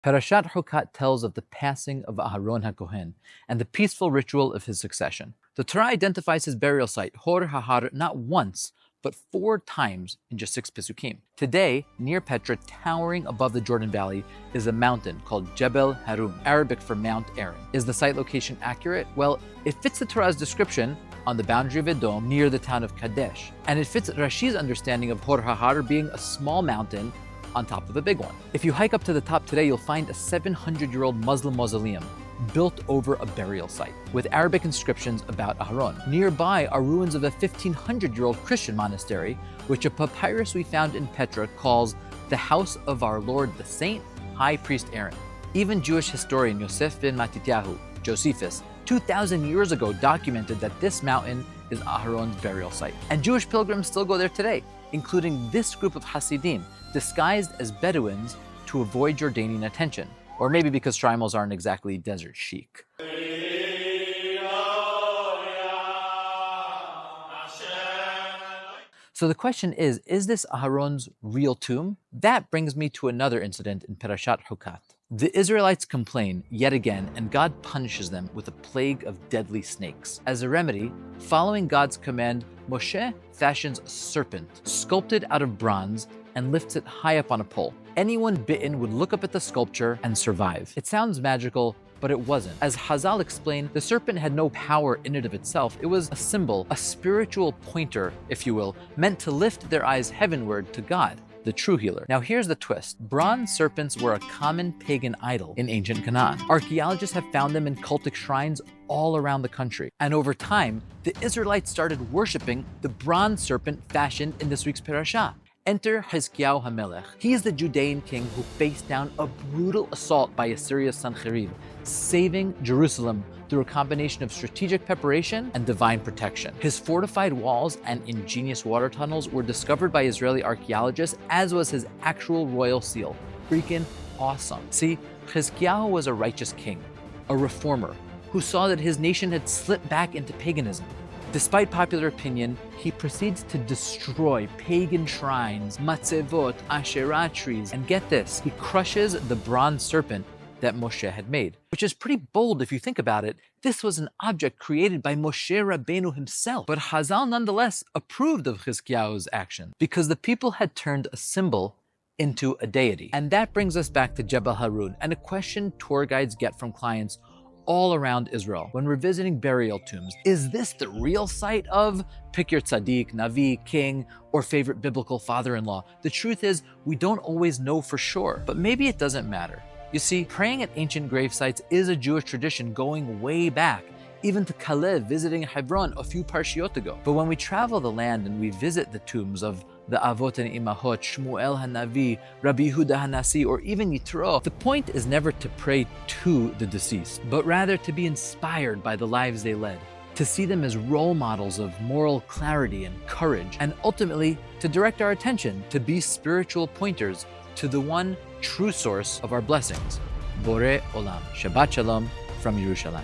Parashat Hukat tells of the passing of Aharon HaKohen and the peaceful ritual of his succession. The Torah identifies his burial site, Hor HaHar, not once, but 4 times in just 6 Pesukim. Today, near Petra, towering above the Jordan Valley, is a mountain called Jebel Harum, Arabic for Mount Aaron. Is the site location accurate? Well, it fits the Torah's description on the boundary of Edom near the town of Kadesh. And it fits Rashi's understanding of Hor HaHar being a small mountain on top of a big one. If you hike up to the top today, you'll find a 700-year-old Muslim mausoleum built over a burial site with Arabic inscriptions about Aharon. Nearby are ruins of a 1,500-year-old Christian monastery, which a papyrus we found in Petra calls the house of our Lord the Saint, High Priest Aaron. Even Jewish historian Yosef ben Matityahu, Josephus, 2,000 years ago documented that this mountain is Aharon's burial site. And Jewish pilgrims still go there today, including this group of Hasidim, disguised as Bedouins to avoid Jordanian attention. Or maybe because shtreimels aren't exactly desert chic. So the question is this Aharon's real tomb? That brings me to another incident in Parashat Hukat. The Israelites complain yet again, and God punishes them with a plague of deadly snakes. As a remedy, following God's command, Moshe fashions a serpent sculpted out of bronze and lifts it high up on a pole. Anyone bitten would look up at the sculpture and survive. It sounds magical, but it wasn't. As Hazal explained, the serpent had no power in and of itself. It was a symbol, a spiritual pointer, if you will, meant to lift their eyes heavenward to God, the true healer. Now here's the twist. Bronze serpents were a common pagan idol in ancient Canaan. Archaeologists have found them in cultic shrines all around the country. And over time, the Israelites started worshiping the bronze serpent fashioned in this week's parasha. Enter Hizkiyahu HaMelech. He is the Judean king who faced down a brutal assault by Assyria's Sancherib, saving Jerusalem through a combination of strategic preparation and divine protection. His fortified walls and ingenious water tunnels were discovered by Israeli archaeologists, as was his actual royal seal. Freaking awesome. See, Hizkiyahu was a righteous king, a reformer, who saw that his nation had slipped back into paganism. Despite popular opinion, he proceeds to destroy pagan shrines, matzevot, Asherah trees, and get this, he crushes the bronze serpent that Moshe had made, which is pretty bold if you think about it. This was an object created by Moshe Rabbeinu himself. But Hazal nonetheless approved of Hizkiyahu's action because the people had turned a symbol into a deity. And that brings us back to Jebel Harun and a question tour guides get from clients all around Israel when we're visiting burial tombs. Is this the real site of, pick your tzaddik, navi, king, or favorite biblical father-in-law? The truth is, we don't always know for sure, but maybe it doesn't matter. You see, praying at ancient grave sites is a Jewish tradition going way back, even to Kalev visiting Hebron a few parshiot ago. But when we travel the land and we visit the tombs of the Avot and Imahot, Shmuel HaNavi, Rabbi Yehuda HaNasi, or even Yitro, the point is never to pray to the deceased, but rather to be inspired by the lives they led, to see them as role models of moral clarity and courage, and ultimately to direct our attention to be spiritual pointers to the one true source of our blessings, Borei Olam. Shabbat Shalom from Yerushalayim.